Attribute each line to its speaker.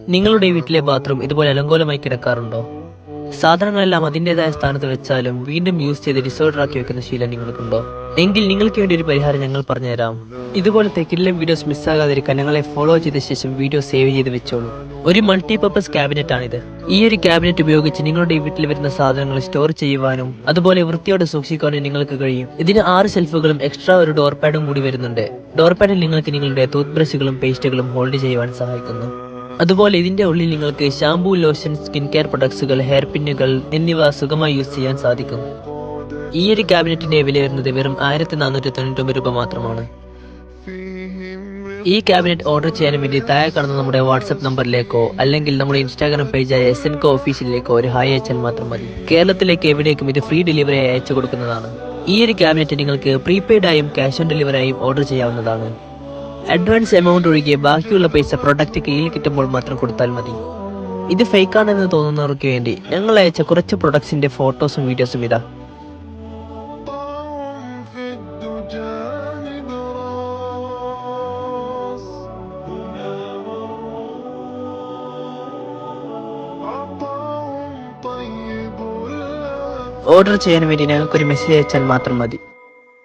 Speaker 1: നിങ്ങളുടെ വീട്ടിലെ ബാത്റൂം ഇതുപോലെ അലങ്കോലമായി കിടക്കാറുണ്ടോ? സാധനങ്ങളെല്ലാം അതിൻ്റെതായ സ്ഥാനത്ത് വെച്ചാലും വീണ്ടും യൂസ് ചെയ്ത് ഡിസോർഡർ ആക്കി വെക്കുന്ന ശീലം നിങ്ങൾക്കുണ്ടോ? എങ്കിൽ നിങ്ങൾക്ക് വേണ്ടി ഒരു പരിഹാരം ഞങ്ങൾ പറഞ്ഞുതരാം. ഇതുപോലത്തെ കിടിലൻ വീഡിയോസ് മിസ്സാകാതിരിക്കാൻ ഞങ്ങളെ ഫോളോ ചെയ്ത ശേഷം വീഡിയോ സേവ് ചെയ്ത് വെച്ചോളൂ. ഒരു മൾട്ടിപർപ്പസ് ക്യാബിനറ്റ് ആണിത്. ഈ ഒരു ക്യാബിനറ്റ് ഉപയോഗിച്ച് നിങ്ങളുടെ വീട്ടിൽ വരുന്ന സാധനങ്ങൾ സ്റ്റോർ ചെയ്യുവാനും അതുപോലെ വൃത്തിയോടെ സൂക്ഷിക്കാനും നിങ്ങൾക്ക് കഴിയും. ഇതിന് 6 ഷെൽഫുകളും എക്സ്ട്രാ ഒരു ഡോർ പാഡും കൂടി വരുന്നുണ്ട്. ഡോർ പാഡിൽ നിങ്ങൾക്ക് നിങ്ങളുടെ ടൂത്ത് ബ്രഷുകളും പേസ്റ്റുകളും ഹോൾഡ് ചെയ്യുവാൻ സഹായിക്കുന്നു. അതുപോലെ ഇതിന്റെ ഉള്ളിൽ നിങ്ങൾക്ക് ഷാംപൂ, ലോഷൻ, സ്കിൻ കെയർ പ്രൊഡക്ട്സുകൾ, ഹെയർ പിന്നുകൾ എന്നിവ സുഖമായി യൂസ് ചെയ്യാൻ സാധിക്കും. ഈ ഒരു ക്യാബിനറ്റിന്റെ വില വരുന്നത് വെറും 1499 രൂപ മാത്രമാണ്. ഈ ക്യാബിനറ്റ് ഓർഡർ ചെയ്യാൻ വേണ്ടി താഴെ കാണുന്ന നമ്മുടെ വാട്സ്ആപ്പ് നമ്പറിലേക്കോ അല്ലെങ്കിൽ നമ്മുടെ ഇൻസ്റ്റാഗ്രാം പേജായ SNCO ഓഫീസിലേക്കോ ഒരു ഹായ് അയച്ചാൽ മാത്രം മതി. കേരളത്തിലേക്ക് എവിടേക്കും ഇത് ഫ്രീ ഡെലിവറി ആയി അയച്ചു കൊടുക്കുന്നതാണ്. ഈ ഒരു ക്യാബിനറ്റ് നിങ്ങൾക്ക് പ്രീപെയ്ഡ് ആയും ക്യാഷ് ഓൺ ഡെലിവറി ആയും ഓർഡർ ചെയ്യാവുന്നതാണ്. അഡ്വാൻസ് എമൗണ്ട് ഒഴികെ ബാക്കിയുള്ള പൈസ പ്രൊഡക്റ്റ് കയ്യിൽ കിട്ടുമ്പോൾ മാത്രം കൊടുത്താൽ മതി. ഇത് ഫേക്കാണെന്ന് തോന്നുന്നവർക്ക് വേണ്ടി ഞങ്ങൾ അയച്ച കുറച്ച് പ്രൊഡക്ട്സിന്റെ ഫോട്ടോസും വീഡിയോസും ഇതാ. ഓർഡർ ചെയ്യാൻ വേണ്ടി ഞങ്ങൾക്കൊരു മെസ്സേജ് അയച്ചാൽ മാത്രം മതി.